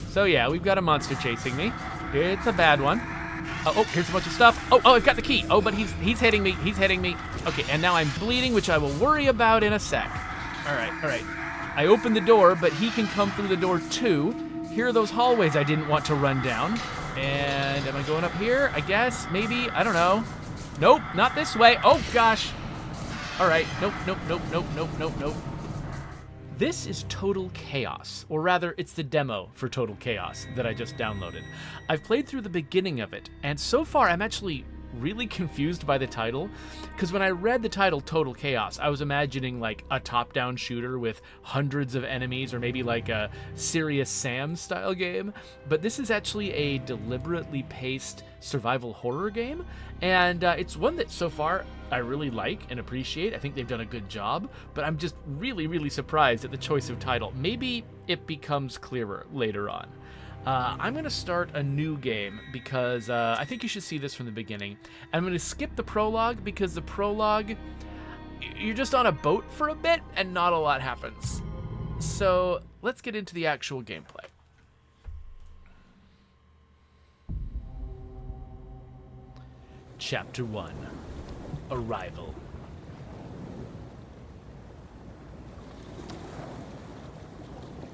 So yeah, we've got a monster chasing me. It's a bad one. Oh, here's a bunch of stuff. Oh, I've got the key. Oh, but he's hitting me. He's hitting me. Okay, and now I'm bleeding, which I will worry about in a sec. All right. I opened the door, but he can come through the door too. Here are those hallways I didn't want to run down. And am I going up here? I guess, maybe, I don't know. Nope, not this way. Oh gosh. All right, nope. This is Total Chaos, or rather, it's the demo for Total Chaos that I just downloaded. I've played through the beginning of it, and so far I'm actually really confused by the title, because when I read the title Total Chaos, I was imagining like a top-down shooter with hundreds of enemies, or maybe like a Serious Sam style game, but this is actually a deliberately paced survival horror game, and it's one that so far I really like and appreciate. I think they've done a good job, but I'm just really surprised at the choice of title. Maybe it becomes clearer later on. I'm going to start a new game because I think you should see this from the beginning. I'm going to skip the prologue because the prologue, you're just on a boat for a bit and not a lot happens. So let's get into the actual gameplay. Chapter 1. Arrival.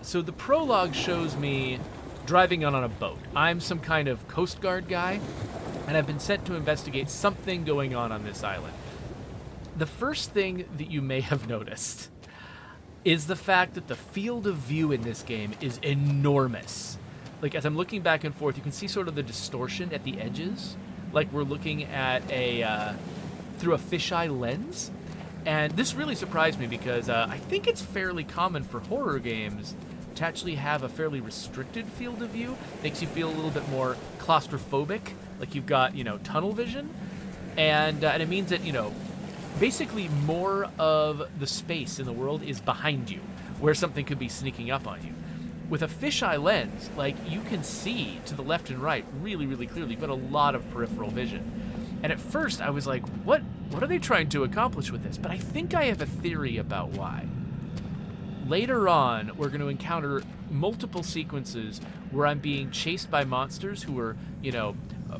So the prologue shows me driving on a boat. I'm some kind of Coast Guard guy, and I've been sent to investigate something going on this island. The first thing that you may have noticed is the fact that the field of view in this game is enormous. Like, as I'm looking back and forth, you can see sort of the distortion at the edges, like we're looking at through a fisheye lens. And this really surprised me because I think it's fairly common for horror games to actually have a fairly restricted field of view. Makes you feel a little bit more claustrophobic, like you've got, tunnel vision. And it means that, basically more of the space in the world is behind you, where something could be sneaking up on you. With a fisheye lens, like, you can see to the left and right really clearly. You've got a lot of peripheral vision. And at first I was like, what are they trying to accomplish with this? But I think I have a theory about why. Later on, we're going to encounter multiple sequences where I'm being chased by monsters who are,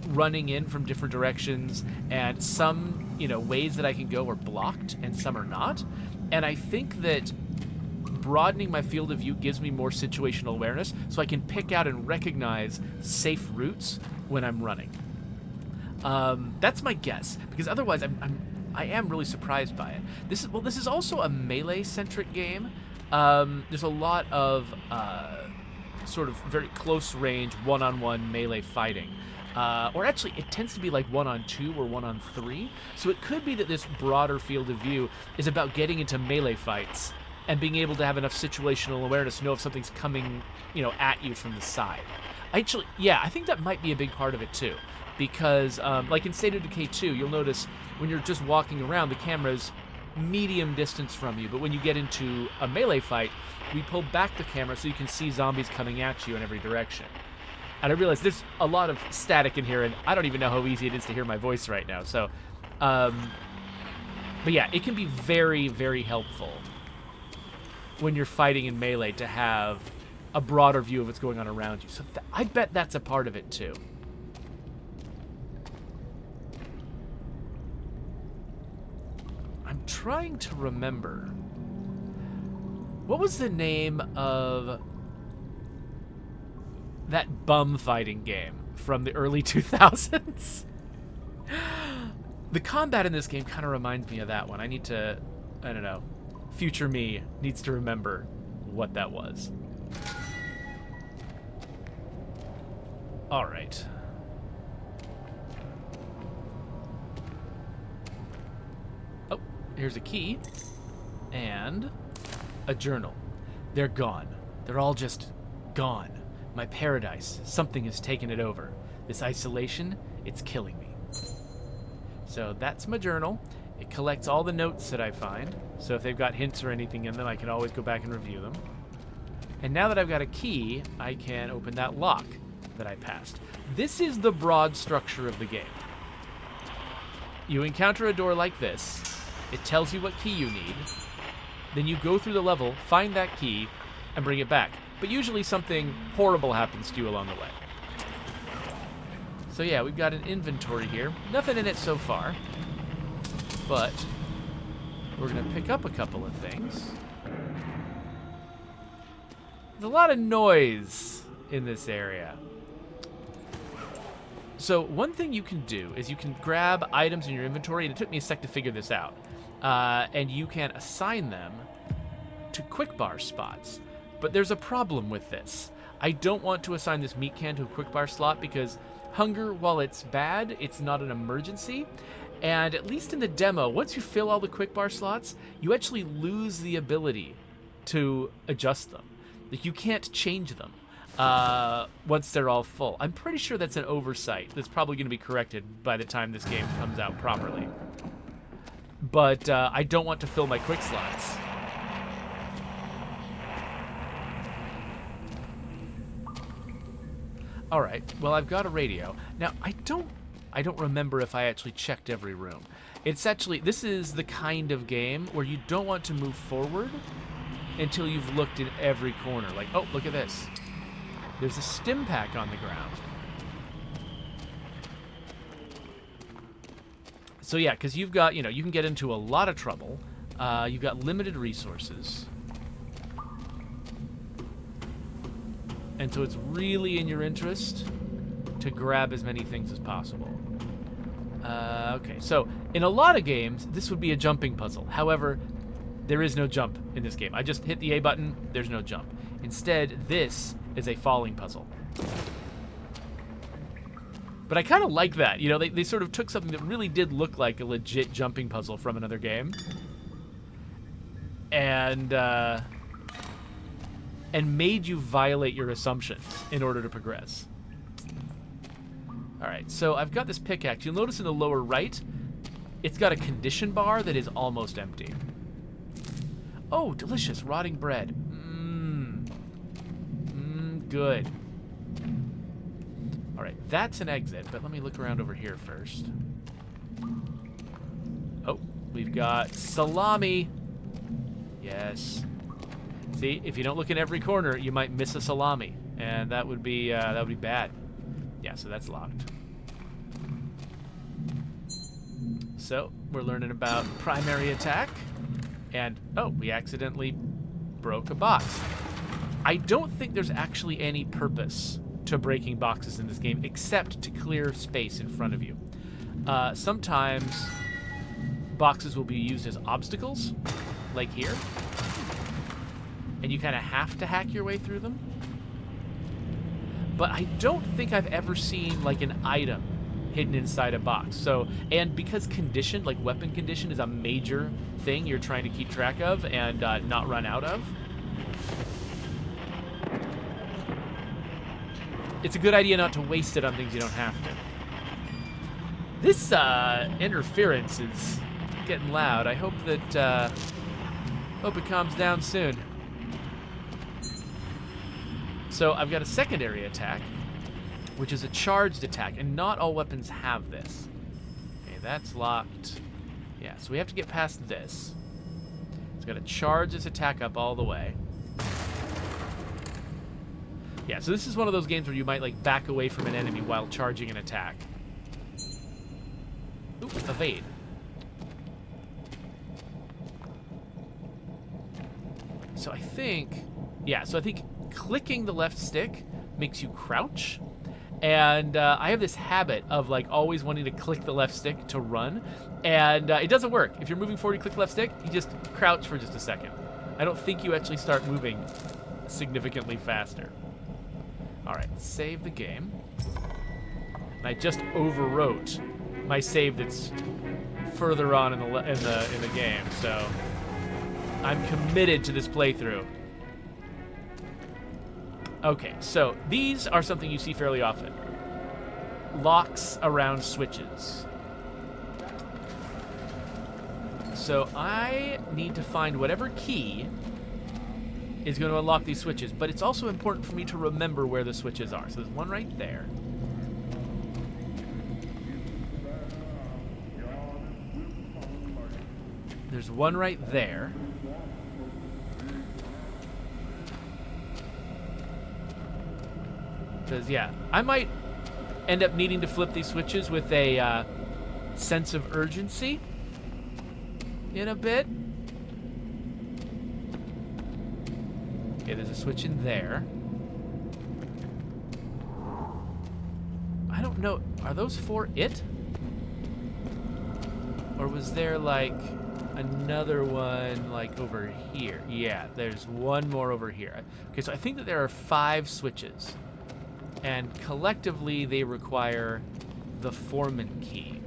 running in from different directions, and some, ways that I can go are blocked and some are not. And I think that broadening my field of view gives me more situational awareness, so I can pick out and recognize safe routes when I'm running. That's my guess, because otherwise I am really surprised by it. This is also a melee-centric game. There's a lot of sort of very close-range, one-on-one melee fighting. Or actually, it tends to be like 1-on-2 or 1-on-3. So it could be that this broader field of view is about getting into melee fights and being able to have enough situational awareness to know if something's coming, at you from the side. Actually, yeah, I think that might be a big part of it too. Because, like in State of Decay 2, you'll notice when you're just walking around, the camera's medium distance from you. But when you get into a melee fight, we pull back the camera so you can see zombies coming at you in every direction. And I realize there's a lot of static in here, and I don't even know how easy it is to hear my voice right now. So, but yeah, it can be very helpful when you're fighting in melee to have a broader view of what's going on around you. So I bet that's a part of it too. I'm trying to remember. What was the name of that bum fighting game from the early 2000s? The combat in this game kind of reminds me of that one. I don't know. Future me needs to remember what that was. All right. Oh, here's a key and a journal. They're gone. They're all just gone. My paradise, something has taken it over. This isolation, it's killing me. So that's my journal. It collects all the notes that I find. So if they've got hints or anything in them, I can always go back and review them. And now that I've got a key, I can open that lock that I passed. This is the broad structure of the game. You encounter a door like this. It tells you what key you need. Then you go through the level, find that key, and bring it back. but usually something horrible happens to you along the way. So yeah, we've got an inventory here. Nothing in it so far, but we're going to pick up a couple of things. There's a lot of noise in this area. So one thing you can do is you can grab items in your inventory, and it took me a sec to figure this out, and you can assign them to quick bar spots. But there's a problem with this. I don't want to assign this meat can to a quick bar slot because hunger, while it's bad, it's not an emergency. And at least in the demo, once you fill all the quick bar slots, you actually lose the ability to adjust them. Like, you can't change them once they're all full. I'm pretty sure that's an oversight that's probably going to be corrected by the time this game comes out properly. But I don't want to fill my quick slots. All right, well, I've got a radio. Now, I don't remember if I actually checked every room. It's actually, this is the kind of game where you don't want to move forward until you've looked in every corner. Like, oh, look at this. There's a stim pack on the ground. So yeah, because you've got, you can get into a lot of trouble. You've got limited resources. And so it's really in your interest to grab as many things as possible. Okay, so in a lot of games, this would be a jumping puzzle. However, there is no jump in this game. I just hit the A button, there's no jump. Instead, this is a falling puzzle. But I kind of like that. They sort of took something that really did look like a legit jumping puzzle from another game. And made you violate your assumptions in order to progress. All right, so I've got this pickaxe. You'll notice in the lower right, it's got a condition bar that is almost empty. Oh, delicious, rotting bread. Good. All right, that's an exit, but let me look around over here first. Oh, we've got salami. Yes. See, if you don't look in every corner, you might miss a salami, and that would be bad. Yeah, so that's locked. So we're learning about primary attack, and oh, we accidentally broke a box. I don't think there's actually any purpose to breaking boxes in this game except to clear space in front of you. Sometimes boxes will be used as obstacles, like here. And you kind of have to hack your way through them. But I don't think I've ever seen like an item hidden inside a box. So, and because condition, like weapon condition, is a major thing you're trying to keep track of and not run out of, it's a good idea not to waste it on things you don't have to. This interference is getting loud. I hope that hope it calms down soon. So I've got a secondary attack, which is a charged attack, and not all weapons have this. Okay, that's locked. Yeah, so we have to get past this. It's got to charge this attack up all the way. Yeah, so this is one of those games where you might like back away from an enemy while charging an attack. Ooh, evade. So I think clicking the left stick makes you crouch. And I have this habit of like always wanting to click the left stick to run. And it doesn't work. If you're moving forward, you click the left stick, you just crouch for just a second. I don't think you actually start moving significantly faster. All right, save the game. And I just overwrote my save that's further on in the game, so I'm committed to this playthrough. Okay, so these are something you see fairly often. Locks around switches. So I need to find whatever key is going to unlock these switches, but it's also important for me to remember where the switches are. So there's one right there. There's one right there. Because, yeah, I might end up needing to flip these switches with a sense of urgency in a bit. Okay, there's a switch in there. I don't know. Are those for it? Or was there, like, another one, like, over here? Yeah, there's one more over here. Okay, so I think that there are 5 switches. And collectively, they require the foreman key.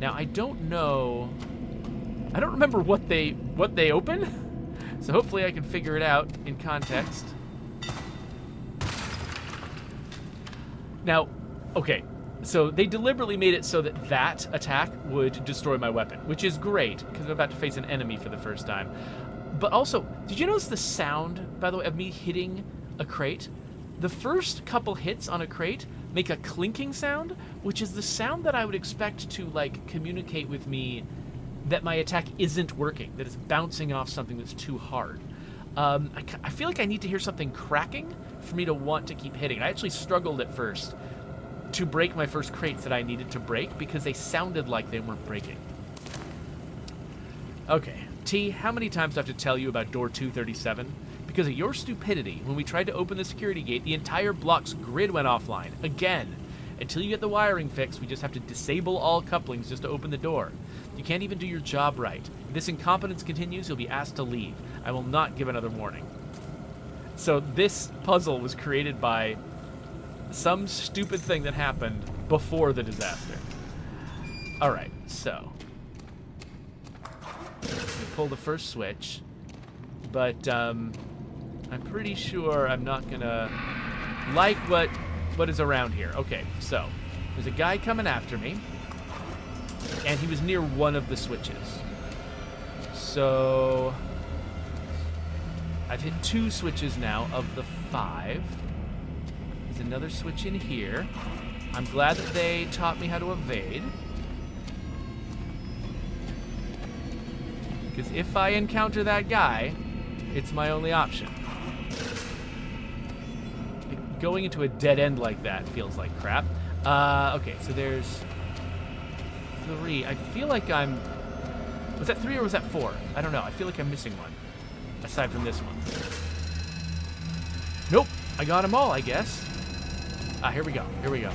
Now, I don't know... I don't remember what they open. So hopefully I can figure it out in context. Now, okay. So they deliberately made it so that that attack would destroy my weapon, which is great, because I'm about to face an enemy for the first time. But also, did you notice the sound, by the way, of me hitting a crate? The first couple hits on a crate make a clinking sound, which is the sound that I would expect to, like, communicate with me that my attack isn't working, that it's bouncing off something that's too hard. I feel like I need to hear something cracking for me to want to keep hitting. I actually struggled at first to break my first crates that I needed to break because they sounded like they weren't breaking. Okay, T, how many times do I have to tell you about door 237? Because of your stupidity, when we tried to open the security gate, the entire block's grid went offline. Again. Until you get the wiring fixed, we just have to disable all couplings just to open the door. You can't even do your job right. If this incompetence continues, you'll be asked to leave. I will not give another warning. So this puzzle was created by some stupid thing that happened before the disaster. Alright, so. We pull the first switch. But, I'm pretty sure I'm not gonna like what is around here. Okay, so. There's a guy coming after me. And he was near one of the switches. So I've hit 2 switches now of the 5. There's another switch in here. I'm glad that they taught me how to evade. Because if I encounter that guy, it's my only option. Going into a dead end like that feels like crap. Okay, so there's 3. I feel like I'm... Was that 3 or was that 4? I don't know. I feel like I'm missing one. Aside from this one. Nope. I got them all, I guess. Ah, here we go. Here we go.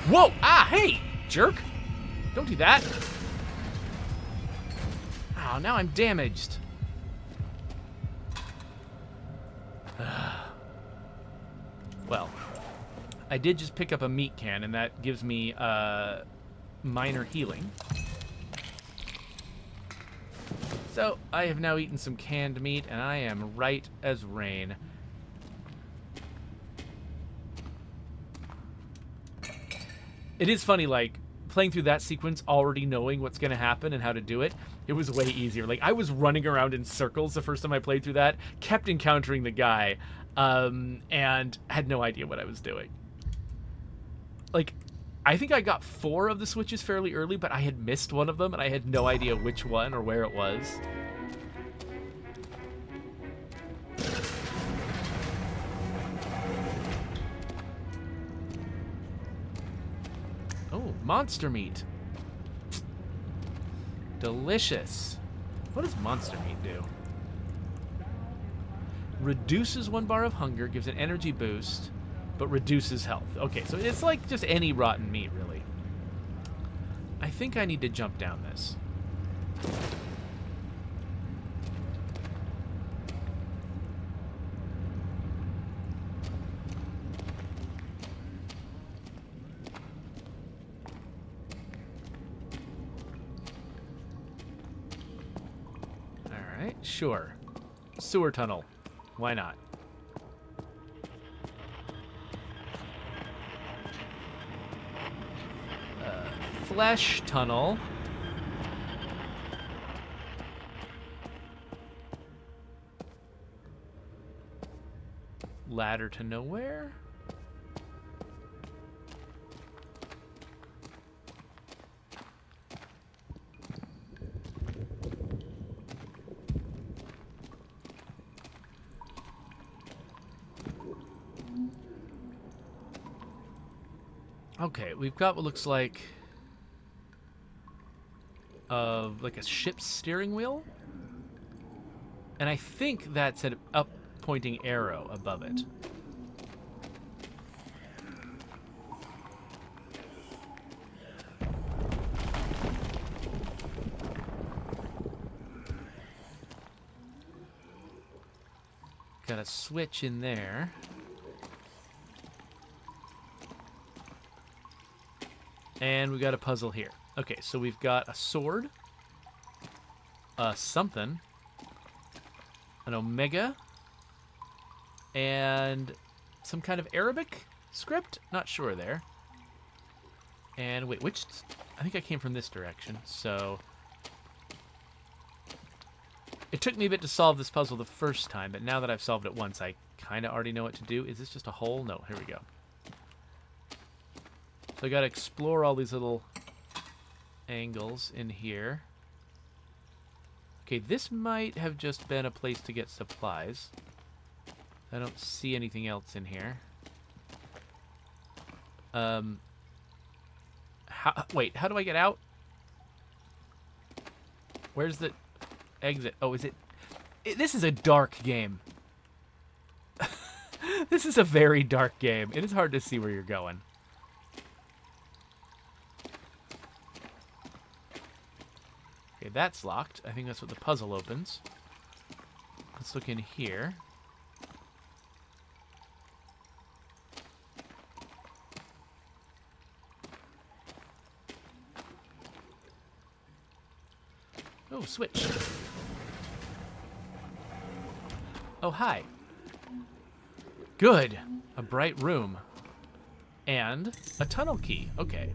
Whoa! Ah, hey! Jerk! Don't do that. Oh, now I'm damaged. Well, I did just pick up a meat can, and that gives me minor healing. So, I have now eaten some canned meat, and I am right as rain. It is funny, like, playing through that sequence, already knowing what's going to happen and how to do it, it was way easier. Like, I was running around in circles the first time I played through that, kept encountering the guy, and had no idea what I was doing. Like, I think I got 4 of the switches fairly early, but I had missed one of them, and I had no idea which one or where it was. Oh, monster meat. Delicious. What does monster meat do? Reduces 1 bar of hunger, gives an energy boost, but reduces health. Okay, so it's like just any rotten meat, really. I think I need to jump down this. All right, sure. Sewer tunnel. Why not? Flesh tunnel. Ladder to nowhere. Okay, we've got what looks like a ship's steering wheel. And I think that's an up pointing arrow above it. Got a switch in there. And we got a puzzle here. Okay, so we've got a sword, something, an omega, and some kind of Arabic script? Not sure there. And wait, I think I came from this direction, so... It took me a bit to solve this puzzle the first time, but now that I've solved it once, I kind of already know what to do. Is this just a hole? No, here we go. So I got to explore all these little angles in here. Okay, this might have just been a place to get supplies. I don't see anything else in here. Wait, how do I get out? Where's the exit? Oh, is it? This is a dark game. This is a very dark game. It is hard to see where you're going. Okay, that's locked. I think that's what the puzzle opens. Let's look in here. Oh, switch. Oh, hi. Good. A bright room. And a tunnel key. Okay.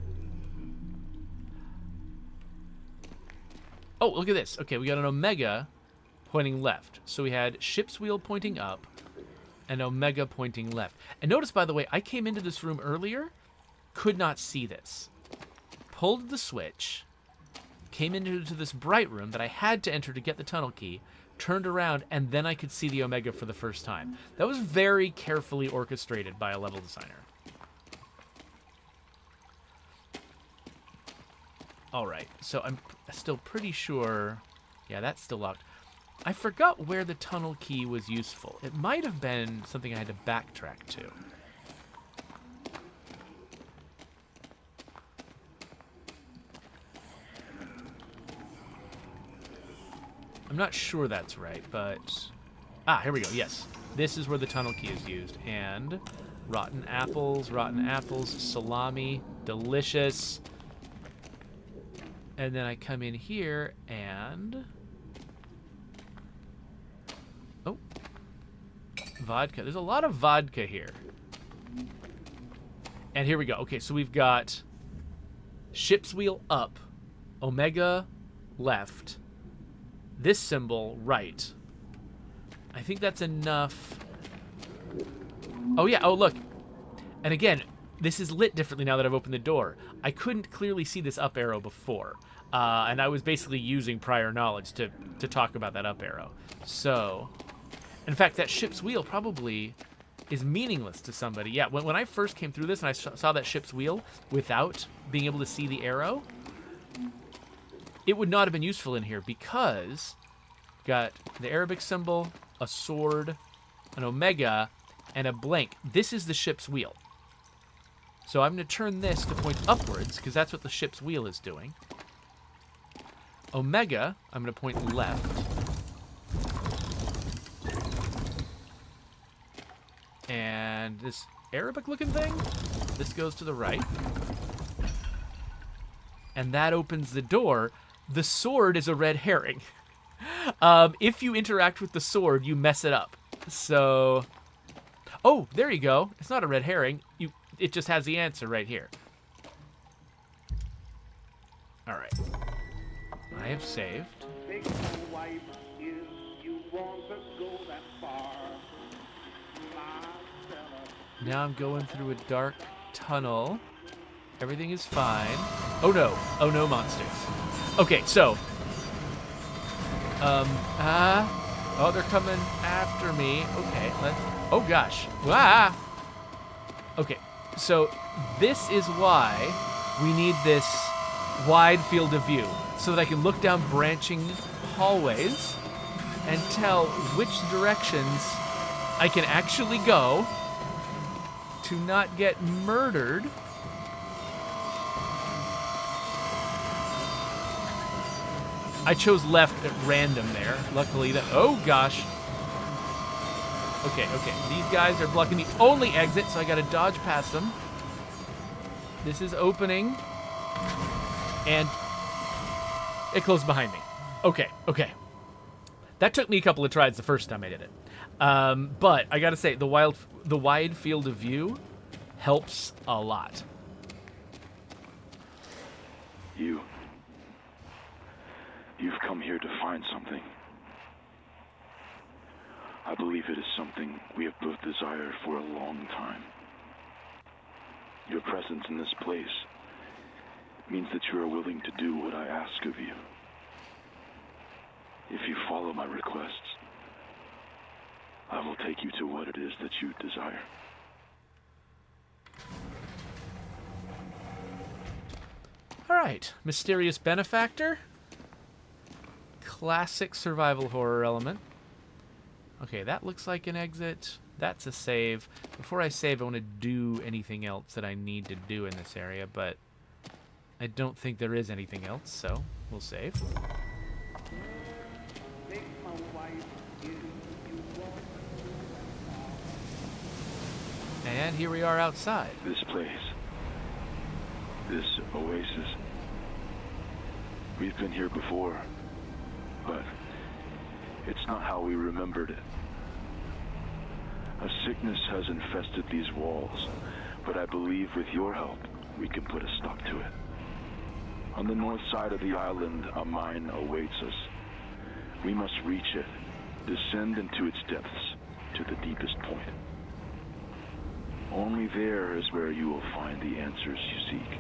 Oh, look at this. Okay, we got an omega pointing left. So we had ship's wheel pointing up and omega pointing left. And notice, by the way, I came into this room earlier, could not see this. Pulled the switch, came into this bright room that I had to enter to get the tunnel key, turned around, and then I could see the omega for the first time. That was very carefully orchestrated by a level designer. All right, so I'm still pretty sure... Yeah, that's still locked. I forgot where the tunnel key was useful. It might have been something I had to backtrack to. I'm not sure that's right, but... Ah, here we go, yes. This is where the tunnel key is used. And rotten apples, salami, delicious. And then I come in here and... Oh. Vodka. There's a lot of vodka here. And here we go. Okay, so we've got ship's wheel up, omega left, this symbol right. I think that's enough. Oh, yeah. Oh, look. And again, this is lit differently now that I've opened the door. I couldn't clearly see this up arrow before. And I was basically using prior knowledge to talk about that up arrow. So, in fact, that ship's wheel probably is meaningless to somebody. Yeah, when I first came through this and I saw that ship's wheel without being able to see the arrow, it would not have been useful in here because got the Arabic symbol, a sword, an omega, and a blank. This is the ship's wheel. So I'm going to turn this to point upwards because that's what the ship's wheel is doing. Omega, I'm going to point left. And this Arabic-looking thing, this goes to the right. And that opens the door. The sword is a red herring. If you interact with the sword, you mess it up. So... Oh, there you go. It's not a red herring. It just has the answer right here. All right. I have saved. Now I'm going through a dark tunnel. Everything is fine. Oh no. Oh no, monsters. Okay, so. Oh, they're coming after me. Okay, let's. Oh gosh. Ah! Okay. So this is why we need this wide field of view, so that I can look down branching hallways and tell which directions I can actually go to not get murdered. I chose left at random there. Luckily that, oh gosh. Okay. These guys are blocking the only exit, so I gotta dodge past them. This is opening. And it closed behind me. Okay. That took me a couple of tries the first time I did it. But I gotta say, the wide field of view helps a lot. You've come here to find something. I believe it is something we have both desired for a long time. Your presence in this place means that you are willing to do what I ask of you. If you follow my requests, I will take you to what it is that you desire. All right, mysterious benefactor. Classic survival horror element. Okay, that looks like an exit. That's a save. Before I save, I want to do anything else that I need to do in this area, but I don't think there is anything else, so we'll save. And here we are outside. This place, this oasis, we've been here before, but it's not how we remembered it. A sickness has infested these walls, but I believe with your help, we can put a stop to it. On the north side of the island, a mine awaits us. We must reach it, descend into its depths to the deepest point. Only there is where you will find the answers you seek.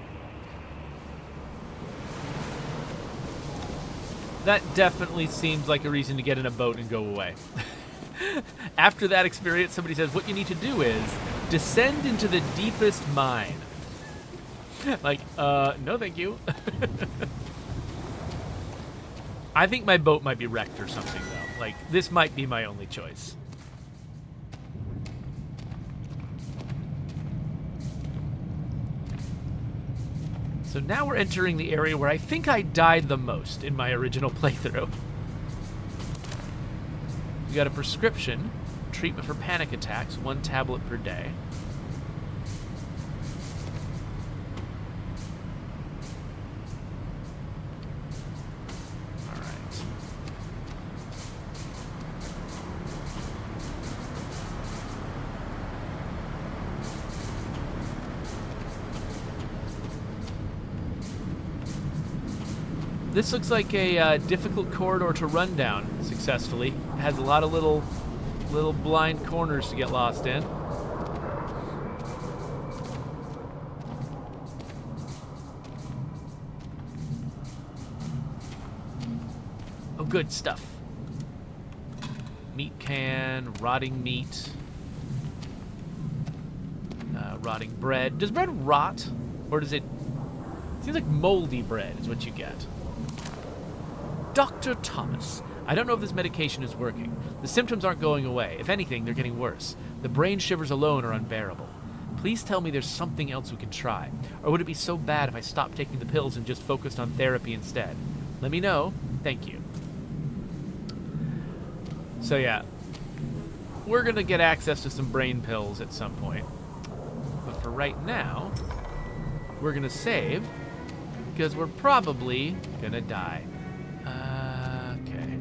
That definitely seems like a reason to get in a boat and go away. After that experience, somebody says, what you need to do is descend into the deepest mine. Like, no thank you. I think my boat might be wrecked or something, though. Like, this might be my only choice. So now we're entering the area where I think I died the most in my original playthrough. We got a prescription, treatment for panic attacks, 1 tablet per day. All right. This looks like a difficult corridor to run down successfully. It has a lot of little blind corners to get lost in. Oh, good stuff. Meat can, rotting meat, rotting bread. Does bread rot, or does it? Seems like moldy bread is what you get. Dr. Thomas, I don't know if this medication is working. The symptoms aren't going away. If anything, they're getting worse. The brain shivers alone are unbearable. Please tell me there's something else we can try. Or would it be so bad if I stopped taking the pills and just focused on therapy instead? Let me know. Thank you. So yeah, we're going to get access to some brain pills at some point. But for right now, we're going to save, because we're probably going to die. Okay.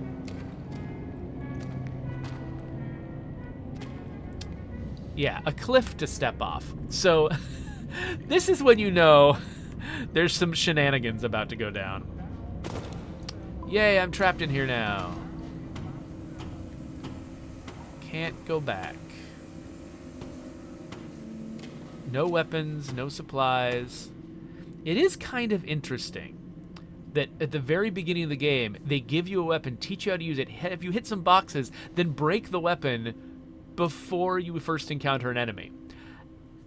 Yeah, a cliff to step off. So this is when you know there's some shenanigans about to go down. Yay, I'm trapped in here now. Can't go back. No weapons, no supplies. It is kind of interesting that at the very beginning of the game, they give you a weapon, teach you how to use it. If you hit some boxes, then break the weapon before you first encounter an enemy.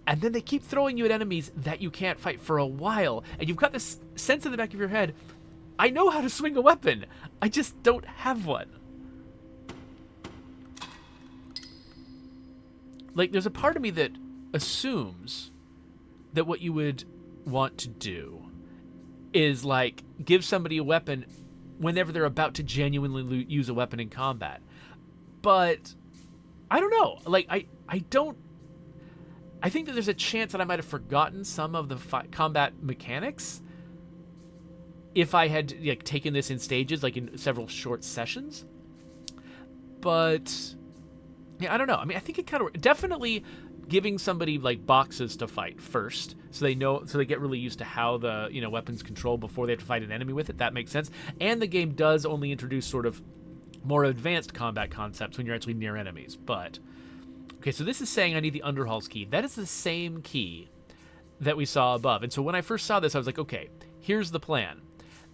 And then they keep throwing you at enemies that you can't fight for a while. And you've got this sense in the back of your head, I know how to swing a weapon. I just don't have one. Like, there's a part of me that assumes that what you would want to do is, like, give somebody a weapon whenever they're about to genuinely use a weapon in combat. But I don't know. Like, I don't... I think that there's a chance that I might have forgotten some of the combat mechanics if I had, like, taken this in stages, like in several short sessions. But yeah, I don't know. I mean, I think it kind of definitely giving somebody like boxes to fight first, so they get really used to how the weapons control before they have to fight an enemy with it. That makes sense. And the game does only introduce sort of more advanced combat concepts when you're actually near enemies. But okay, so this is saying I need the Underhall's key. That is the same key that we saw above. And so when I first saw this, I was like, okay, here's the plan.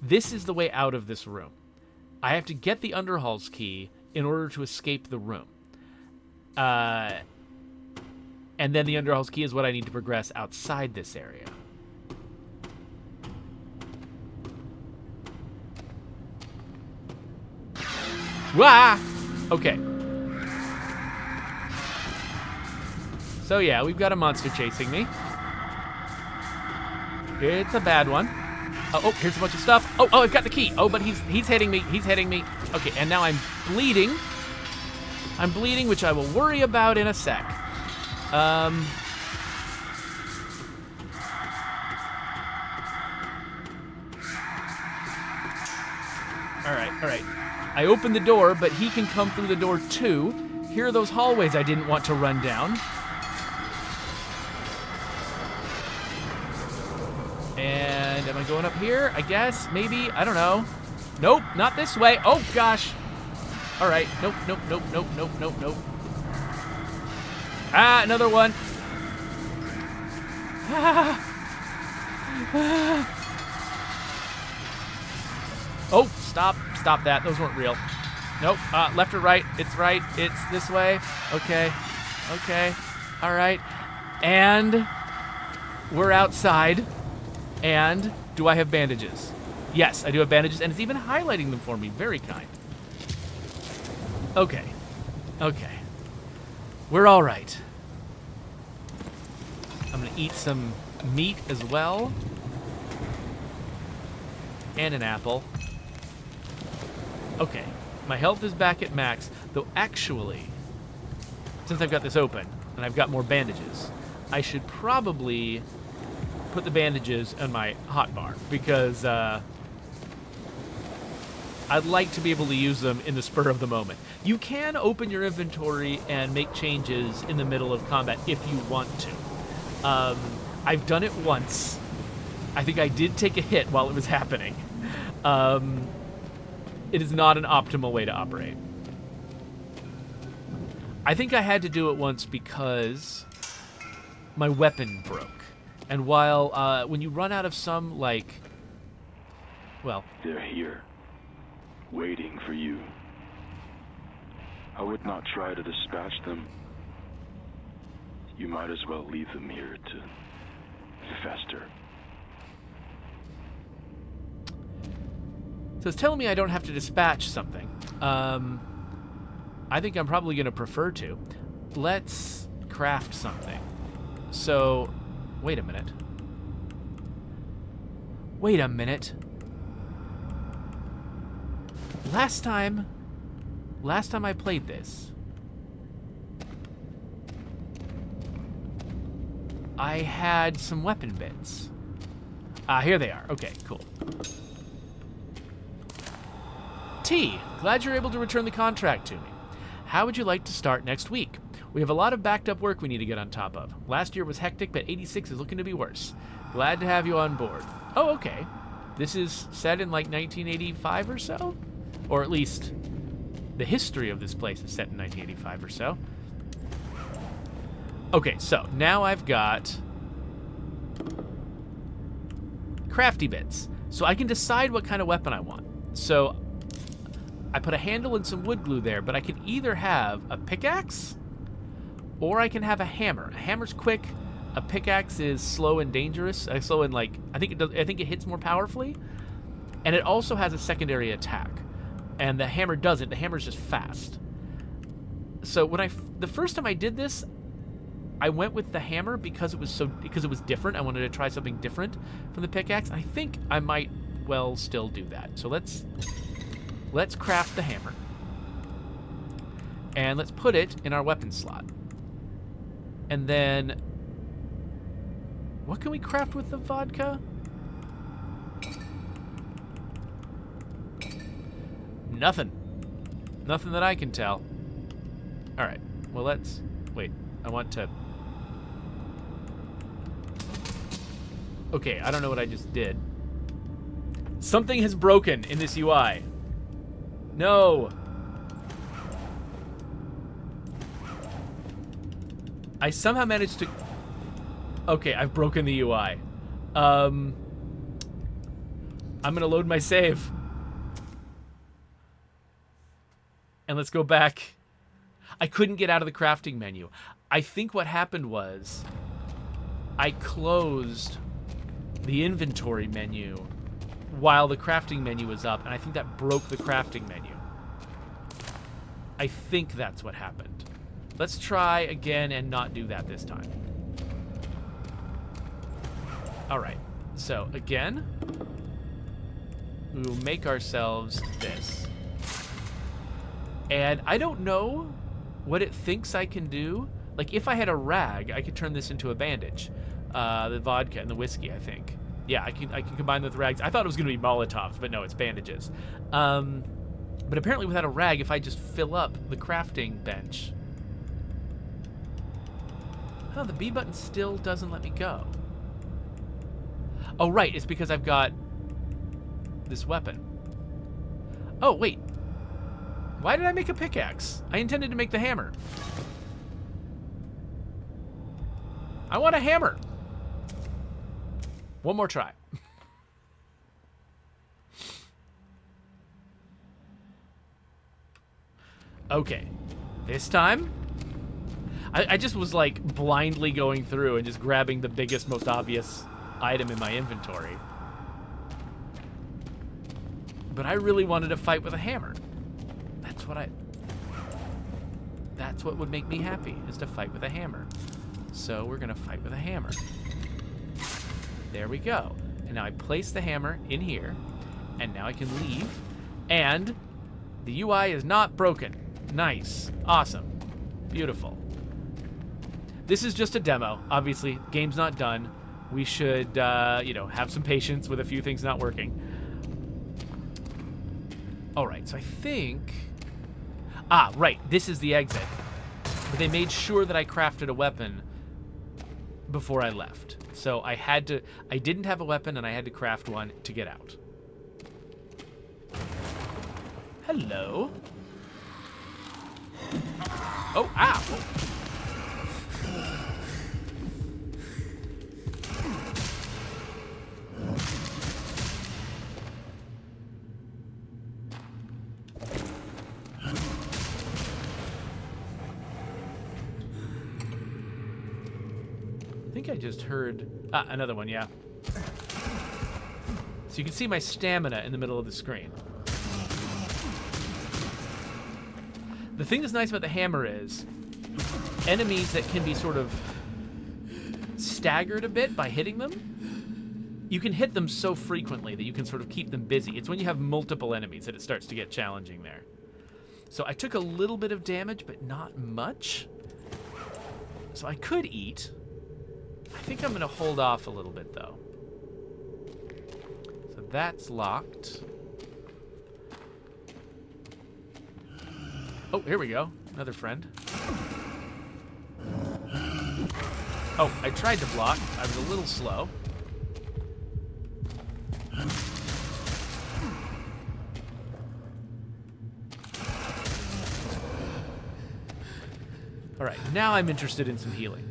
This is the way out of this room. I have to get the Underhall's key in order to escape the room. And then the Underhall's key is what I need to progress outside this area. Wah! Okay. So yeah, we've got a monster chasing me. It's a bad one. Oh, here's a bunch of stuff. Oh, I've got the key. Oh, but he's hitting me. He's hitting me. Okay, and now I'm bleeding. I'm bleeding, which I will worry about in a sec. All right. I opened the door, but he can come through the door too. Here are those hallways I didn't want to run down. And am I going up here? I guess, maybe, I don't know. Nope, not this way. Oh gosh. All right, nope. Ah, another one. Oh, stop that. Those weren't real. Nope, left or right? It's right. It's this way. Okay. All right. And we're outside. And do I have bandages? Yes, I do have bandages, and it's even highlighting them for me. Very kind. Okay. We're all right. I'm gonna eat some meat as well. And an apple. Okay, my health is back at max, though actually, since I've got this open, and I've got more bandages, I should probably put the bandages on my hotbar, because I'd like to be able to use them in the spur of the moment. You can open your inventory and make changes in the middle of combat if you want to. I've done it once. I think I did take a hit while it was happening. It is not an optimal way to operate. I think I had to do it once because my weapon broke. And while, when you run out of some, like, well... They're here, waiting for you. I would not try to dispatch them. You might as well leave them here to fester. So it's telling me I don't have to dispatch something. I think I'm probably going to prefer to. Let's craft something. So, wait a minute. Last time I played this, I had some weapon bits. Here they are. Okay, cool. T, glad you're able to return the contract to me. How would you like to start next week? We have a lot of backed up work we need to get on top of. Last year was hectic, but 86 is looking to be worse. Glad to have you on board. Oh, okay. This is set in like 1985 or so? Or at least the history of this place is set in 1985 or so. Okay, so now I've got crafty bits. So I can decide what kind of weapon I want. So I put a handle and some wood glue there, but I can either have a pickaxe or I can have a hammer. A hammer's quick, A pickaxe is slow and dangerous. Slow and like I think it hits more powerfully, and it also has a secondary attack. And the hammer doesn't. The hammer's just fast. So the first time I did this, I went with the hammer because it was different. I wanted to try something different from the pickaxe. I think I might well still do that. So let's craft the hammer. And let's put it in our weapon slot. And then what can we craft with the vodka? Nothing. Nothing that I can tell. All right. Well, let's wait. I want to. Okay, I don't know what I just did. Something has broken in this UI. No. I somehow managed to. Okay, I've broken the UI. I'm gonna load my save. And let's go back. I couldn't get out of the crafting menu. I think what happened was I closed the inventory menu while the crafting menu was up, and I think that broke the crafting menu. I think that's what happened. Let's try again and not do that this time. All right. So again, we will make ourselves this. And I don't know what it thinks I can do. Like, if I had a rag, I could turn this into a bandage. The vodka and the whiskey, I think. Yeah, I can combine with rags. I thought it was going to be Molotovs, but no, it's bandages. But apparently without a rag, if I just fill up the crafting bench... Oh, the B button still doesn't let me go. Oh, right, it's because I've got this weapon. Oh, wait. Why did I make a pickaxe? I intended to make the hammer. I want a hammer. One more try. Okay. This time, I just was like blindly going through and just grabbing the biggest, most obvious item in my inventory. But I really wanted to fight with a hammer. That's what would make me happy, is to fight with a hammer. So we're gonna fight with a hammer. There we go. And now I place the hammer in here, and now I can leave. And the UI is not broken. Nice. Awesome. Beautiful. This is just a demo. Obviously, game's not done. We should, have some patience with a few things not working. All right, so I think... Ah, right, this is the exit. But they made sure that I crafted a weapon before I left. So I didn't have a weapon, and I had to craft one to get out. Hello. Oh, ow. I think I just heard... Ah, another one, yeah. So you can see my stamina in the middle of the screen. The thing that's nice about the hammer is enemies that can be sort of staggered a bit by hitting them, you can hit them so frequently that you can sort of keep them busy. It's when you have multiple enemies that it starts to get challenging there. So I took a little bit of damage, but not much. So I could eat. I think I'm going to hold off a little bit, though. So that's locked. Oh, here we go. Another friend. Oh, I tried to block. I was a little slow. All right, now I'm interested in some healing.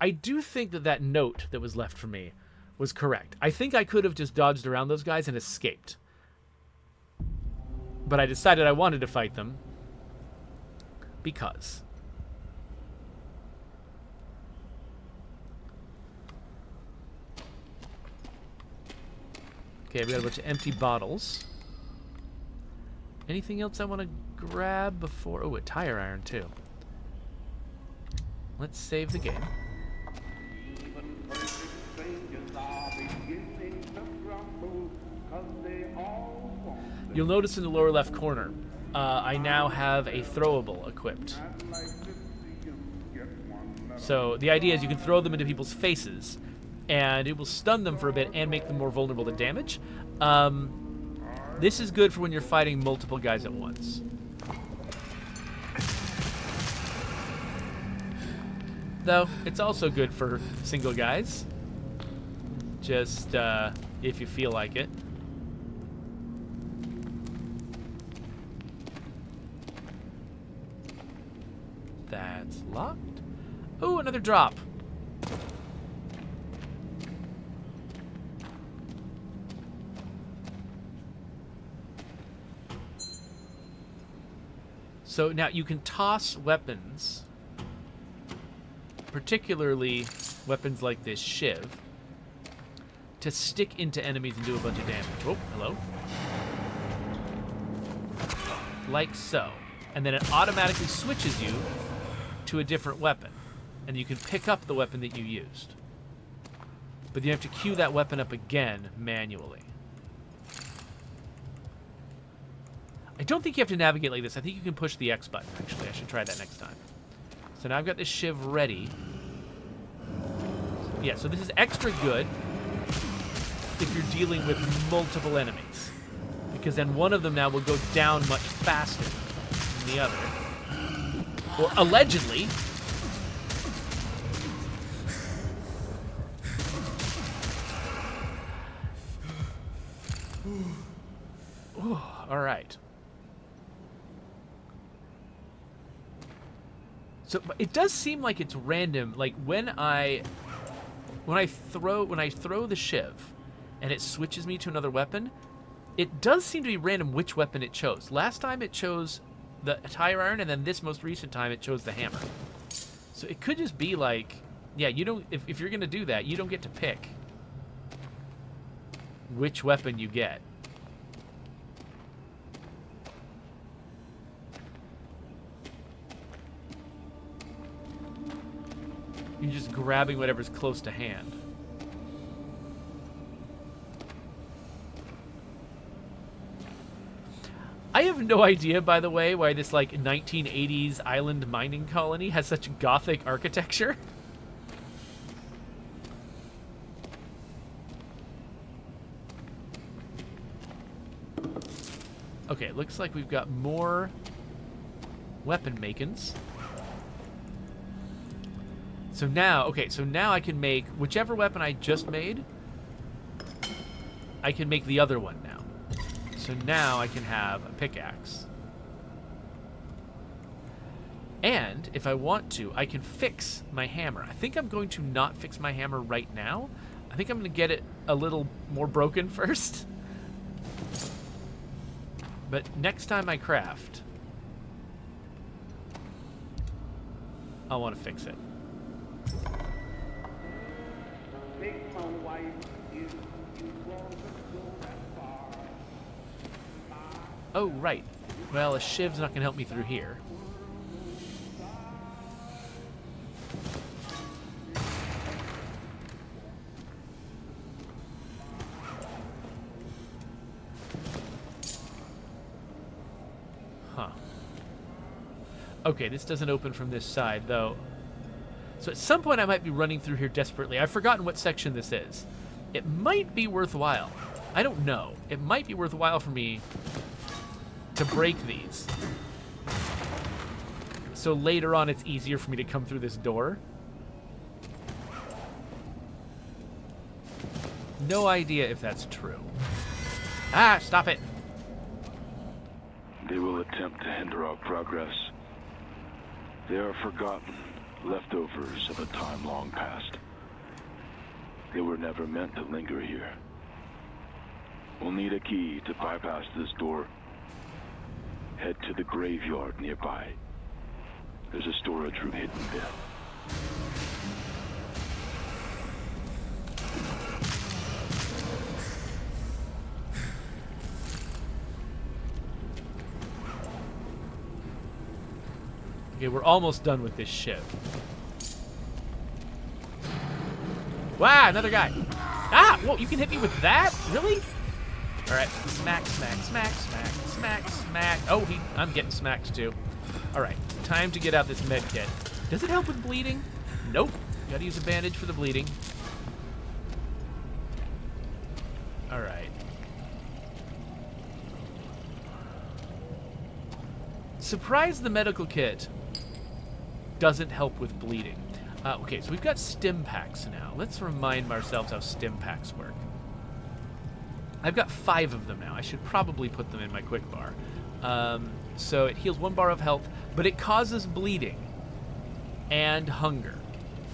I do think that note that was left for me was correct. I think I could have just dodged around those guys and escaped. But I decided I wanted to fight them because. Okay, we got a bunch of empty bottles. Anything else I want to grab before... Oh, a tire iron, too. Let's save the game. You'll notice in the lower left corner, I now have a throwable equipped. So the idea is you can throw them into people's faces, and it will stun them for a bit and make them more vulnerable to damage. This is good for when you're fighting multiple guys at once. Though, it's also good for single guys. Just, if you feel like it. That's locked. Oh, another drop. So now you can toss weapons, particularly weapons like this shiv, to stick into enemies and do a bunch of damage. Oh, hello. Like so. And then it automatically switches you to a different weapon. And you can pick up the weapon that you used. But you have to queue that weapon up again manually. I don't think you have to navigate like this. I think you can push the X button, actually. I should try that next time. So now I've got this shiv ready. Yeah, so this is extra good if you're dealing with multiple enemies. Because then one of them now will go down much faster than the other. Or allegedly. Ooh, all right. So it does seem like it's random. Like when I throw the shiv and it switches me to another weapon, it does seem to be random which weapon it chose. Last time it chose the tire iron, and then this most recent time it chose the hammer. So it could just be like, yeah, you don't. If you're gonna do that, you don't get to pick which weapon you get. You're just grabbing whatever's close to hand. I have no idea, by the way, why this, like, 1980s island mining colony has such gothic architecture. Okay, looks like we've got more weapon makings. So now, okay, so now I can make whichever weapon I just made, I can make the other one now. So now I can have a pickaxe. And if I want to, I can fix my hammer. I think I'm going to not fix my hammer right now. I think I'm going to get it a little more broken first. But next time I craft, I'll want to fix it. Oh, right. Well, a shiv's not going to help me through here. Huh. Okay, this doesn't open from this side, though. So at some point I might be running through here desperately. I've forgotten what section this is. It might be worthwhile. I don't know. It might be worthwhile for me to break these. So later on it's easier for me to come through this door. No idea if that's true. Ah, stop it. They will attempt to hinder our progress. They are forgotten, leftovers of a time long past. They were never meant to linger here. We'll need a key to bypass this door. Head to the graveyard nearby. There's a storage room hidden there. Okay, we're almost done with this shiv. Wow, another guy. Ah, whoa, you can hit me with that? Really? All right, smack, smack, smack, smack, smack, smack. Oh, I'm getting smacked too. All right, time to get out this med kit. Does it help with bleeding? Nope. Gotta use a bandage for the bleeding. All right. Surprised the medical kit doesn't help with bleeding. Okay, so we've got stim packs now. Let's remind ourselves how stim packs work. I've got 5 of them now. I should probably put them in my quick bar. So it heals 1 bar of health, but it causes bleeding and hunger.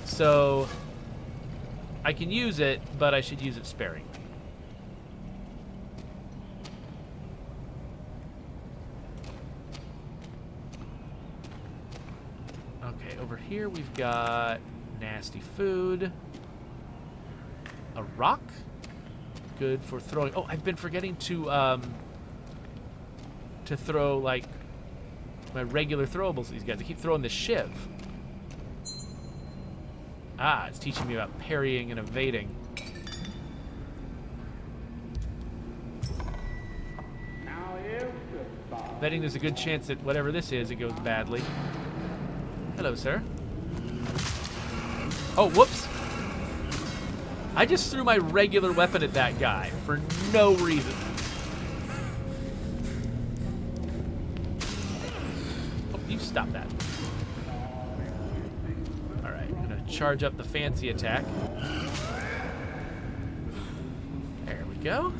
So I can use it, but I should use it sparingly. Okay, over here we've got nasty food. A rock. Good for throwing. Oh, I've been forgetting to throw, like, my regular throwables at these guys. I keep throwing the shiv. Ah, it's teaching me about parrying and evading. Betting there's a good chance that whatever this is, it goes badly. Hello, sir. Oh, whoops. I just threw my regular weapon at that guy for no reason. Oh, you stop that. All right, I'm gonna charge up the fancy attack. There we go.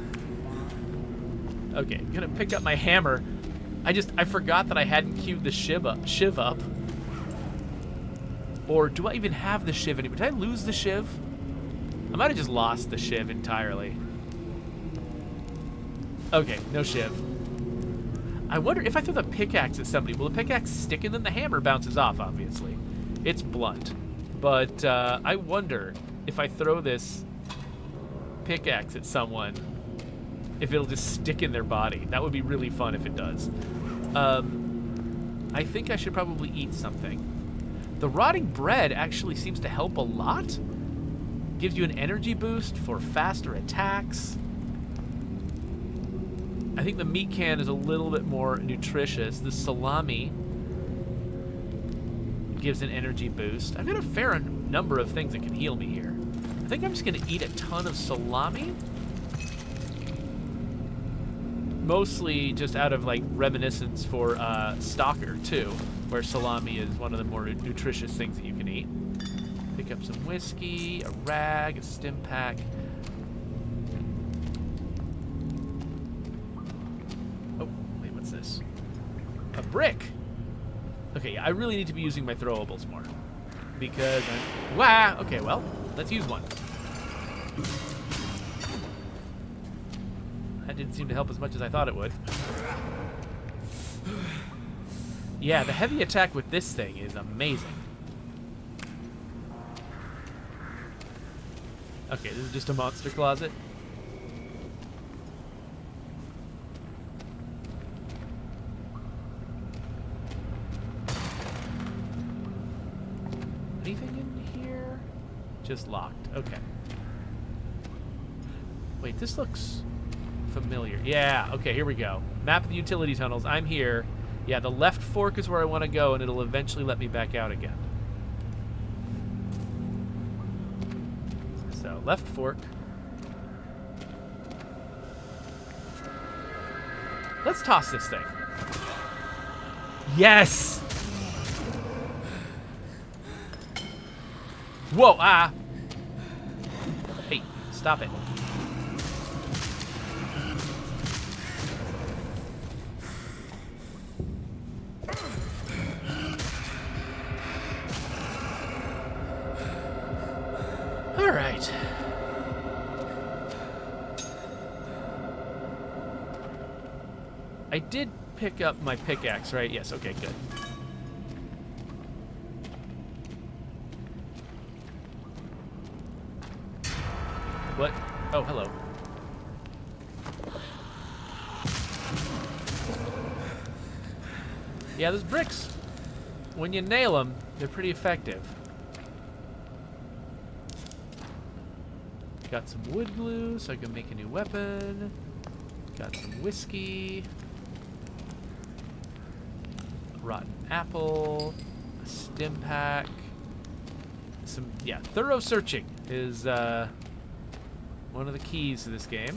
Okay, I'm gonna pick up my hammer. I forgot that I hadn't queued the shiv up. Or do I even have the shiv anymore? Did I lose the shiv? I might have just lost the shiv entirely. Okay, no shiv. I wonder if I throw the pickaxe at somebody, will the pickaxe stick and then the hammer bounces off, obviously. It's blunt. But I wonder if I throw this pickaxe at someone, if it'll just stick in their body. That would be really fun if it does. I think I should probably eat something. The rotting bread actually seems to help a lot. Gives you an energy boost for faster attacks. I think the meat can is a little bit more nutritious. The salami gives an energy boost. I've got a fair number of things that can heal me here. I think I'm just going to eat a ton of salami. Mostly just out of, like, reminiscence for Stalker, too, where salami is one of the more nutritious things that you can eat. Pick up some whiskey, a rag, a stim pack. Oh, wait, what's this? A brick! Okay, I really need to be using my throwables more. Because I'm... Wow! Okay, well, let's use one. That didn't seem to help as much as I thought it would. Yeah, the heavy attack with this thing is amazing. Okay, this is just a monster closet. Anything in here? Just locked. Okay. Wait, this looks familiar. Yeah, okay, here we go. Map of the utility tunnels. I'm here. Yeah, the left fork is where I want to go, and it'll eventually let me back out again. So, left fork. Let's toss this thing. Yes! Whoa, ah! Hey, stop it. I did pick up my pickaxe, right? Yes, okay, good. What? Oh, hello. Yeah, those bricks, when you nail them, they're pretty effective. Got some wood glue so I can make a new weapon. Got some whiskey. A rotten apple. A stim pack. Yeah, thorough searching is one of the keys to this game.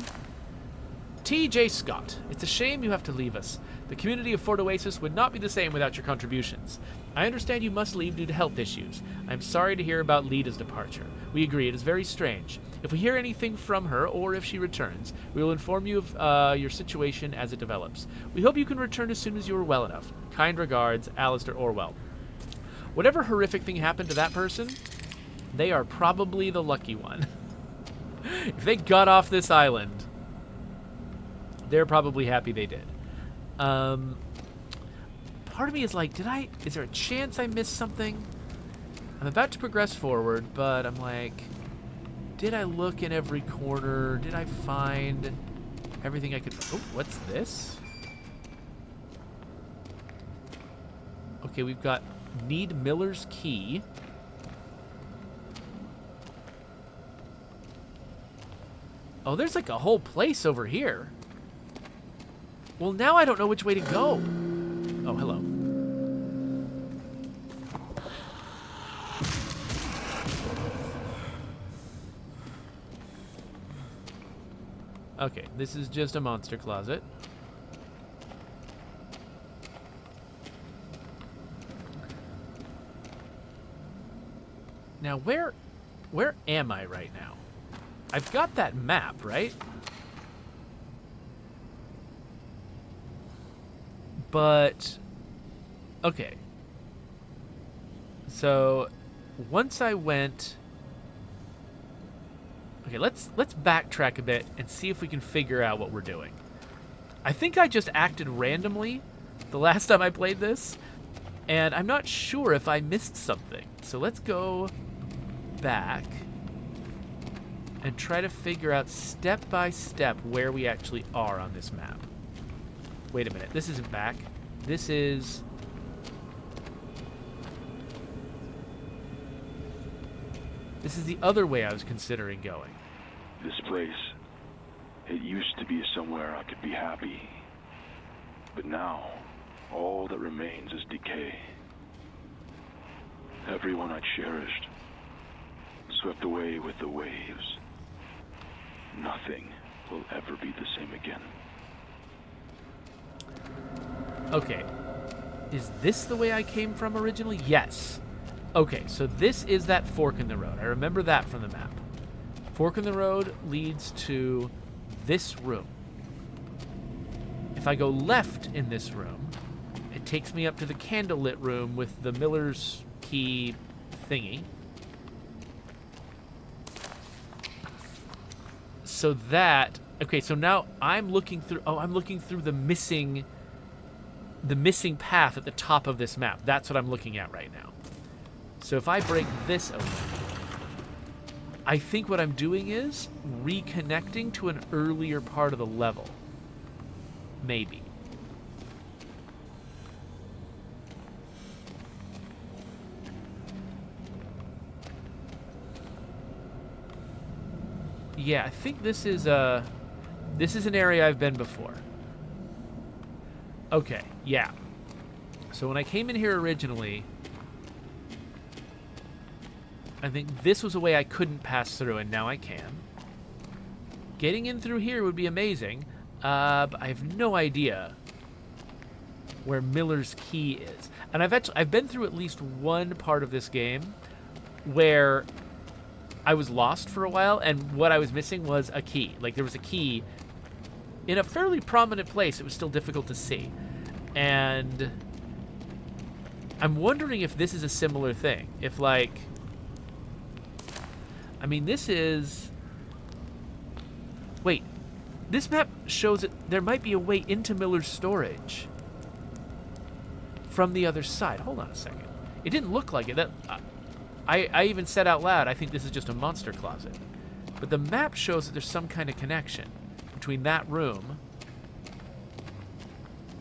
T.J. Scott, it's a shame you have to leave us. The community of Fort Oasis would not be the same without your contributions. I understand you must leave due to health issues. I'm sorry to hear about Lida's departure. We agree, it is very strange. If we hear anything from her, or if she returns, we will inform you of your situation as it develops. We hope you can return as soon as you are well enough. Kind regards, Alistair Orwell. Whatever horrific thing happened to that person, they are probably the lucky one. If they got off this island, they're probably happy they did. Part of me is like, is there a chance I missed something? I'm about to progress forward, but I'm like, did I look in every corner? Did I find everything I could? Oh, what's this? Okay, we've got need Miller's key. Oh, there's like a whole place over here. Well, now I don't know which way to go. Oh, hello. Okay, this is just a monster closet. Now, where am I right now? I've got that map, right? But, okay. So, once I went... Okay, let's backtrack a bit and see if we can figure out what we're doing. I think I just acted randomly the last time I played this, and I'm not sure if I missed something. So let's go back and try to figure out step by step where we actually are on this map. Wait a minute, this isn't back. This is... This is the other way I was considering going. This place, it used to be somewhere I could be happy. But now, all that remains is decay. Everyone I cherished, swept away with the waves. Nothing will ever be the same again. Okay. Is this the way I came from originally? Yes. Okay, so this is that fork in the road. I remember that from the map. Fork in the road leads to this room. If I go left in this room, it takes me up to the candlelit room with the Miller's key thingy. So that... Okay, so now I'm looking through... Oh, I'm looking through the missing path at the top of this map. That's what I'm looking at right now. So if I break this open, I think what I'm doing is reconnecting to an earlier part of the level. Maybe. Yeah, I think this is an area I've been before. Okay, yeah. So when I came in here originally, I think this was a way I couldn't pass through, and now I can. Getting in through here would be amazing, but I have no idea where Miller's key is. And I've been through at least one part of this game where I was lost for a while, and what I was missing was a key. Like, there was a key in a fairly prominent place. It was still difficult to see. And I'm wondering if this is a similar thing. If, like... I mean, this is... Wait. This map shows that there might be a way into Miller's storage from the other side. Hold on a second. It didn't look like it. I even said out loud, I think this is just a monster closet. But the map shows that there's some kind of connection between that room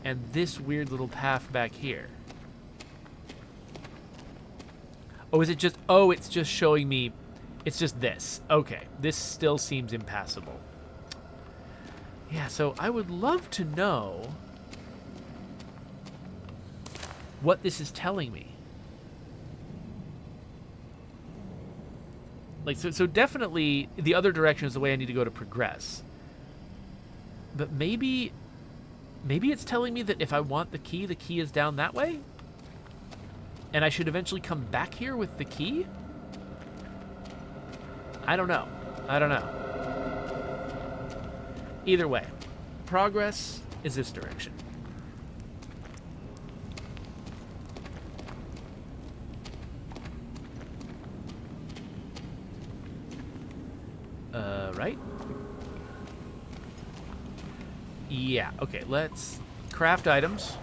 and this weird little path back here. Oh, is it just... Oh, it's just showing me... It's just this. Okay. This still seems impassable. Yeah, so I would love to know what this is telling me. Like, so definitely the other direction is the way I need to go to progress. But maybe it's telling me that if I want the key is down that way? And I should eventually come back here with the key? I don't know. Either way, progress is this direction. Right? Yeah, okay, let's craft items.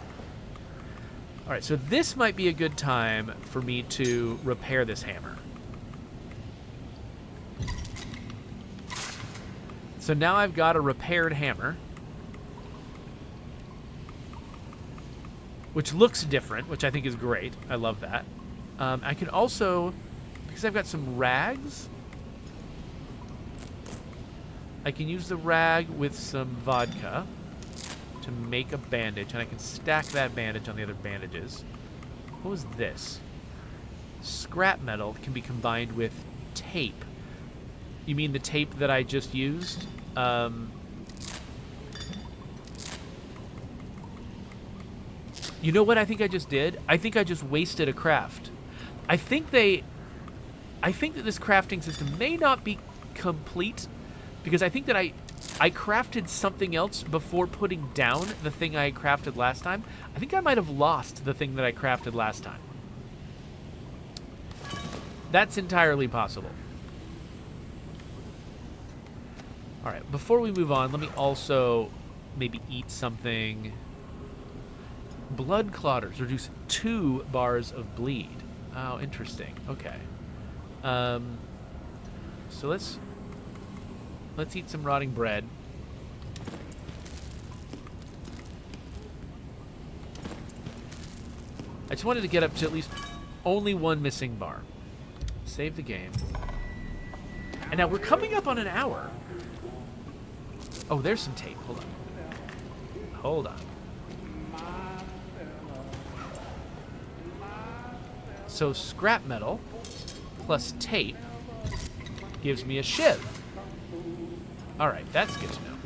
All right, so this might be a good time for me to repair this hammer. So now I've got a repaired hammer, which looks different, which I think is great. I love that. I can also, because I've got some rags, I can use the rag with some vodka to make a bandage, and I can stack that bandage on the other bandages. What was this? Scrap metal can be combined with tape. You mean the tape that I just used? You know what I think I just did? I think I just wasted a craft. I think that this crafting system may not be complete, because I think that I crafted something else before putting down the thing I crafted last time. I think I might have lost the thing that I crafted last time. That's entirely possible. All right, before we move on, let me also maybe eat something. Blood clotters reduce 2 bars of bleed. Oh, interesting. Okay. So let's eat some rotting bread. I just wanted to get up to at least only 1 missing bar. Save the game. And now we're coming up on an hour. Oh, there's some tape. Hold on. So scrap metal plus tape gives me a shiv. All right, that's good to know.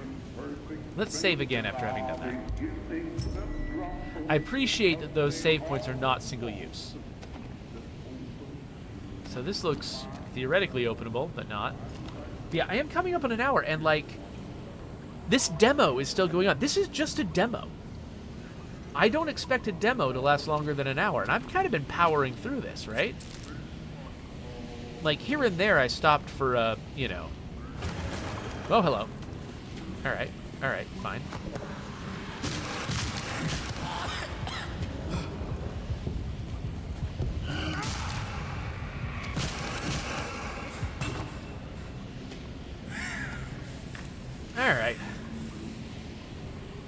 Let's save again after having done that. I appreciate that those save points are not single use. So this looks theoretically openable, but not. Yeah, I am coming up on an hour, and like, this demo is still going on. This is just a demo. I don't expect a demo to last longer than an hour, and I've kind of been powering through this, right? Like, here and there I stopped for, you know... Oh, hello. Alright, fine. Alright.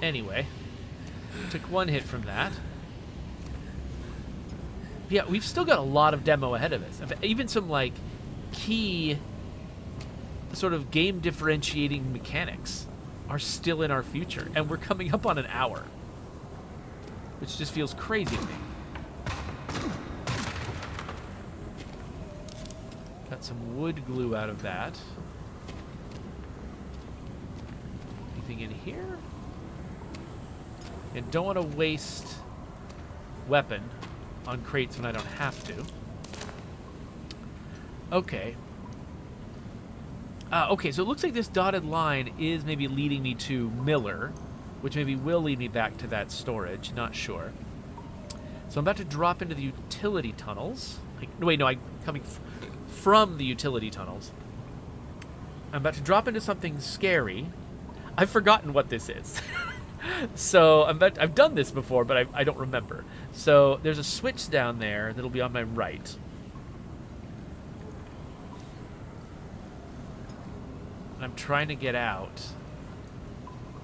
Anyway. Took 1 hit from that. Yeah, we've still got a lot of demo ahead of us. Even some, like, key sort of game differentiating mechanics are still in our future. And we're coming up on an hour. Which just feels crazy to me. Got some wood glue out of that. Anything in here? And don't want to waste weapon on crates when I don't have to. Okay. Okay, so it looks like this dotted line is maybe leading me to Miller, which maybe will lead me back to that storage. Not sure. So I'm about to drop into the utility tunnels. Wait, no, I'm coming from the utility tunnels. I'm about to drop into something scary. I've forgotten what this is. So I've done this before, but I don't remember. So there's a switch down there that'll be on my right. And I'm trying to get out.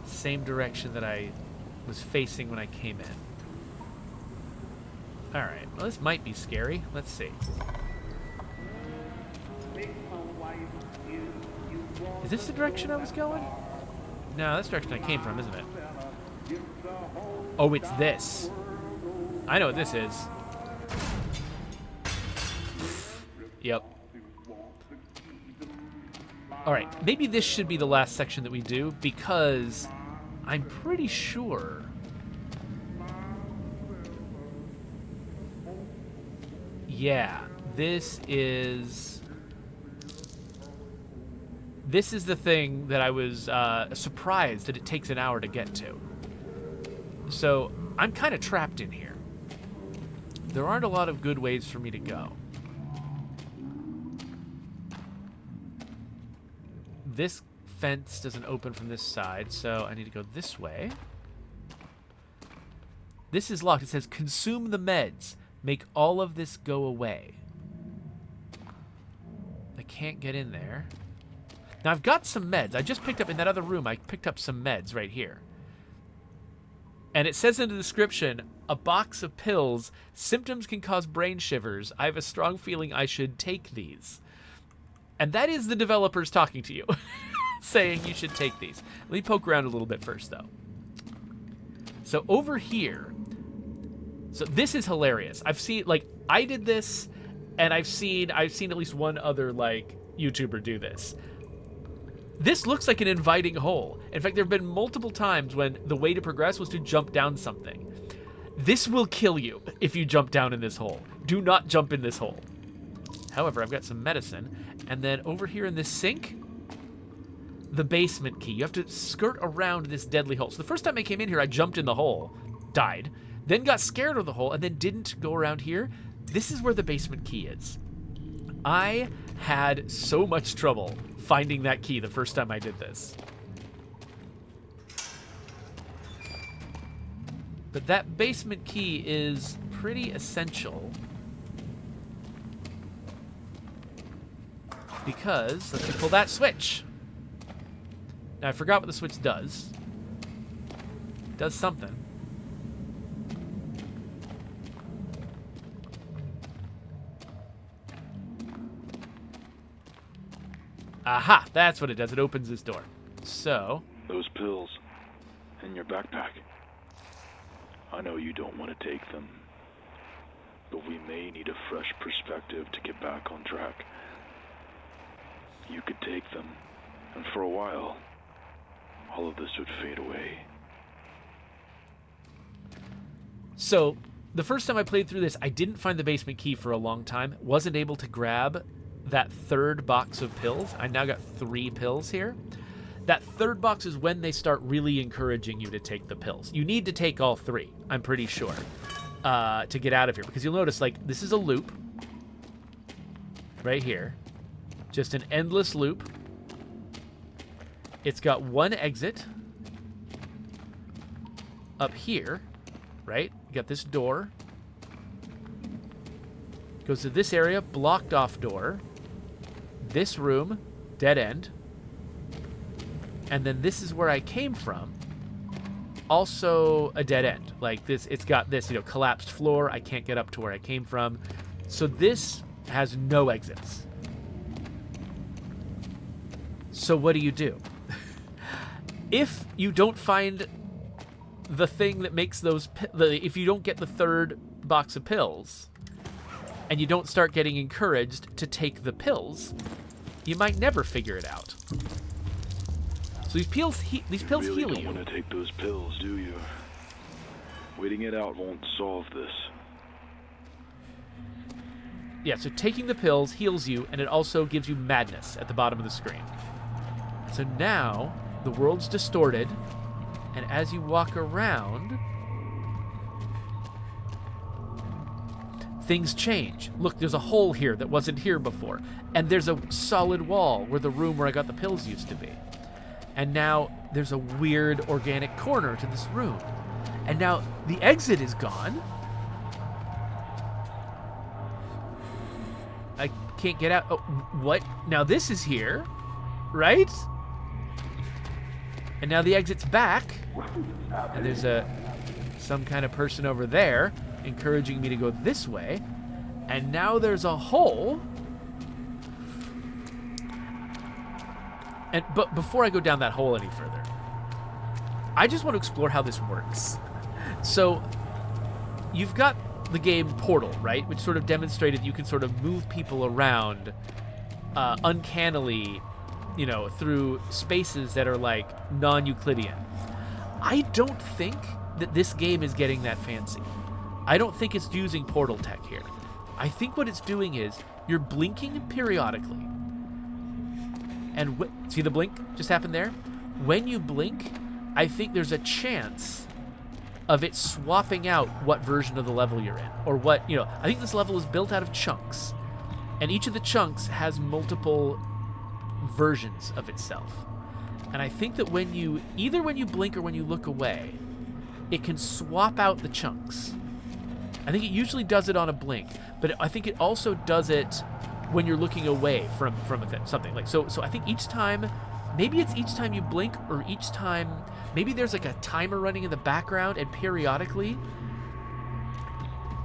Same direction that I was facing when I came in. Alright, well this might be scary. Let's see. Is this the direction I was going? No, that's the direction I came from, isn't it? Oh, it's this. I know what this is. Yep. Alright, maybe this should be the last section that we do, because I'm pretty sure... Yeah, this is the thing that I was surprised that it takes an hour to get to. So I'm kind of trapped in here. There aren't a lot of good ways for me to go. This fence doesn't open from this side, so I need to go this way. This is locked. It says, consume the meds. Make all of this go away. I can't get in there. Now, I've got some meds. I just picked up, in that other room, I picked up some meds right here. And it says in the description, a box of pills. Symptoms can cause brain shivers. I have a strong feeling I should take these. And that is the developers talking to you, saying you should take these. Let me poke around a little bit first, though. So over here, so this is hilarious. I've seen, like, I did this, and I've seen at least one other, like, YouTuber do this. This looks like an inviting hole. In fact, there have been multiple times when the way to progress was to jump down something. This will kill you if you jump down in this hole. Do not jump in this hole. However, I've got some medicine. And then over here in this sink, the basement key. You have to skirt around this deadly hole. So the first time I came in here, I jumped in the hole, died, then got scared of the hole, and then didn't go around here. This is where the basement key is. I had so much trouble finding that key the first time I did this. But that basement key is pretty essential. Because, let's pull that switch. Now, I forgot what the switch does. It does something. Aha, that's what it does. It opens this door. So... Those pills in your backpack. I know you don't want to take them, but we may need a fresh perspective to get back on track. You could take them, and for a while, all of this would fade away. So, the first time I played through this, I didn't find the basement key for a long time. Wasn't able to grab that third box of pills. I now got 3 pills here. That third box is when they start really encouraging you to take the pills. You need to take all 3, I'm pretty sure, to get out of here. Because you'll notice, like, this is a loop right here. Just an endless loop. It's got one exit up here, right? You got this door. Goes to this area, blocked off door. This room, dead end. And then this is where I came from. Also a dead end. Like this, it's got this, collapsed floor. I can't get up to where I came from. So this has no exits. So what do? If you don't find the thing that makes those, if you don't get the third box of pills, and you don't start getting encouraged to take the pills, you might never figure it out. So these pills heal you. You really don't want to take those pills, do you? Waiting it out won't solve this. Yeah, so taking the pills heals you, and it also gives you madness at the bottom of the screen. So now, the world's distorted, and as you walk around, things change. Look, there's a hole here that wasn't here before, and there's a solid wall where the room where I got the pills used to be. And now, there's a weird organic corner to this room. And now the exit is gone. I can't get out. Oh, what? Now this is here, right? And now the exit's back. And there's some kind of person over there encouraging me to go this way. And now there's a hole. But before I go down that hole any further, I just want to explore how this works. So you've got the game Portal, right? Which sort of demonstrated you can sort of move people around uncannily, you know, through spaces that are like non-Euclidean. I don't think that this game is getting that fancy. I don't think it's using portal tech here. I think what it's doing is you're blinking periodically. And see the blink just happened there? When you blink, I think there's a chance of it swapping out what version of the level you're in. Or what, you know, I think this level is built out of chunks. And each of the chunks has multiple versions of itself. And I think that when you, either when you blink or when you look away, it can swap out the chunks. I think it usually does it on a blink, but I think it also does it when you're looking away from something. Like so I think each time, maybe it's each time you blink or each time, maybe there's like a timer running in the background and periodically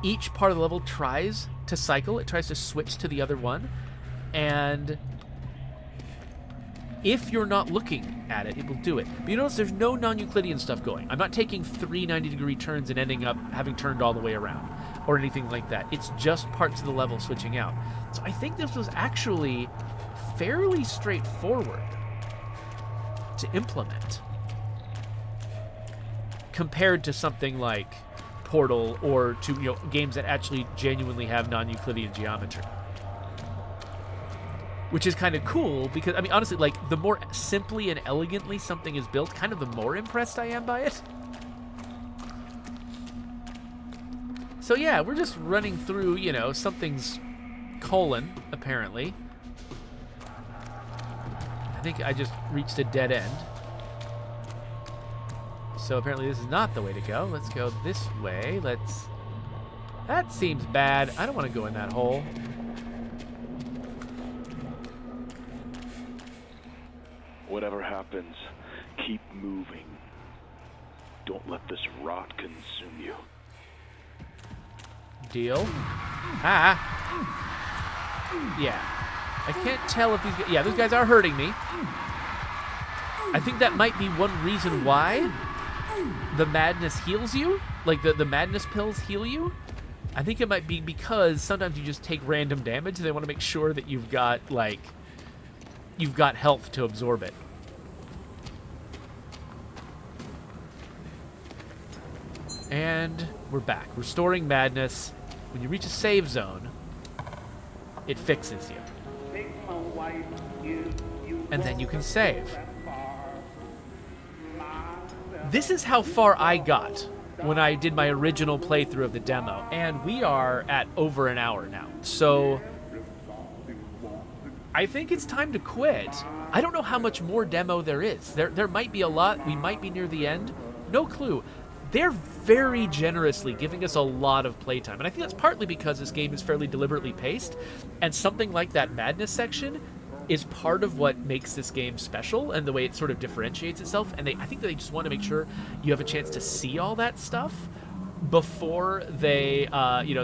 each part of the level tries to cycle, it tries to switch to the other one, and if you're not looking at it, it will do it. But you notice there's no non-Euclidean stuff going. I'm not taking 3 90-degree turns and ending up having turned all the way around or anything like that. It's just parts of the level switching out. So I think this was actually fairly straightforward to implement compared to something like Portal or to, you know, games that actually genuinely have non-Euclidean geometry. Which is kind of cool because, I mean, honestly, like, the more simply and elegantly something is built, kind of the more impressed I am by it. So yeah, we're just running through, you know, something's colon, apparently. I think I just reached a dead end. So apparently this is not the way to go. Let's go this way. That seems bad. I don't want to go in that hole. Whatever happens, keep moving. Don't let this rot consume you. Deal. Ah. Yeah. I can't tell if these guys... Yeah, those guys are hurting me. I think that might be one reason why the madness heals you. Like, the madness pills heal you. I think it might be because sometimes you just take random damage. They want to make sure that you've got, like... You've got health to absorb it. And we're back. Restoring madness. When you reach a save zone, it fixes you. And then you can save. This is how far I got when I did my original playthrough of the demo. And we are at over an hour now. So I think it's time to quit. I don't know how much more demo there is. There might be a lot. We might be near the end. No clue. They're very generously giving us a lot of playtime. And I think that's partly because this game is fairly deliberately paced. And something like that madness section is part of what makes this game special and the way it sort of differentiates itself. And I think they just want to make sure you have a chance to see all that stuff before they,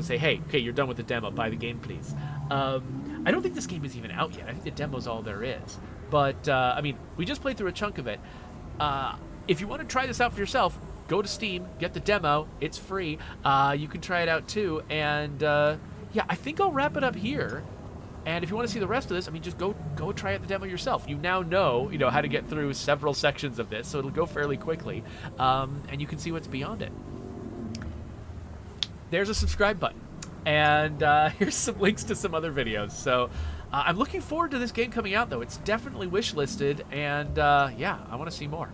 say, hey, okay, you're done with the demo. Buy the game, please. I don't think this game is even out yet. I think the demo's all there is. But, I mean, we just played through a chunk of it. If you want to try this out for yourself, go to Steam, get the demo. It's free. You can try it out, too. And, yeah, I think I'll wrap it up here. And if you want to see the rest of this, I mean, just go try out the demo yourself. You now know, how to get through several sections of this, so it'll go fairly quickly. And you can see what's beyond it. There's a subscribe button. And here's some links to some other videos. So I'm looking forward to this game coming out, though. It's definitely wish listed, and yeah, I want to see more.